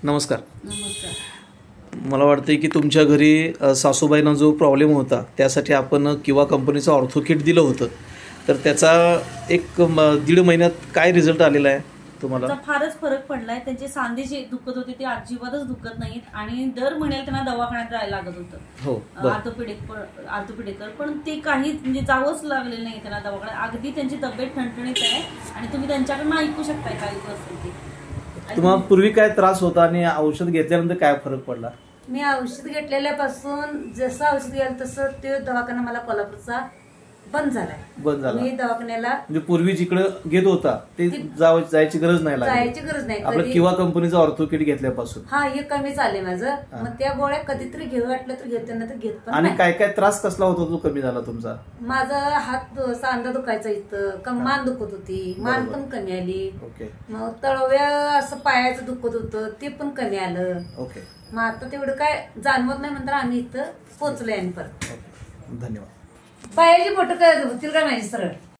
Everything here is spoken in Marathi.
नमस्कार. नमस्कार. मला वाटतं की तुमच्या घरी सासूबाईंना जो प्रॉब्लेम होता त्यासाठी आपण किवा कंपनीचं ऑर्थो किट दिलं होतं, तर त्याचा एक 1.5 महिन्यात काय रिझल्ट आलेला आहे तुम्हाला? त्याचा फारच फरक पडलाय. त्यांचे सांधे जे दुखत होते ते अजिबातच दुखत नाहीत आणि दर महिन्याला त्यांना दवाखान्यात जायला लागत होतं. हो, ऑर्थोपेडिकर पण ते काही म्हणजे जावंच लागलेलं नाही त्यांना दवाखान्यात. अगदी त्यांची तब्येत ठणठणीत आहे आणि तुम्ही त्यांच्याकडनं ऐकू शकताय काही असेल ते. तुम्हाला पूर्वी काय त्रास होता आणि औषध घेतल्यानंतर काय फरक पडला? मी औषध घेतलेल्यापासून जसं औषध घ्याल तसं ते दवाखाना मला कोल्हापूरचा बंद झाला. मी दवाखान्याला म्हणजे पूर्वी जिकडे घेत होता ते जायची गरज नाही लागली. जायची गरज नाही. आपलं किवा कंपनीचं ऑर्थो किट घेतल्यापासून हा हे कमी झाले माझं. मग त्या गोळ्या कधीतरी घेऊ वाटलं तर घेते ना तर घेत पण आणि काय काय त्रास कसला होता तो कमी झाला तुमचा? माझा हात सांधा दुखायचा, इथं मान दुखत होती, मान पण कमी आली. ओके. मग तळव्या असं पायाचं दुखत होतं ते पण कमी आलं. ओके. मग आता तेवढं काय जाणवत नाही म्हणतात आम्ही इथं पोहोचलोय आणि परत. धन्यवाद. पायाची बोट काय होतील का माझी सरळ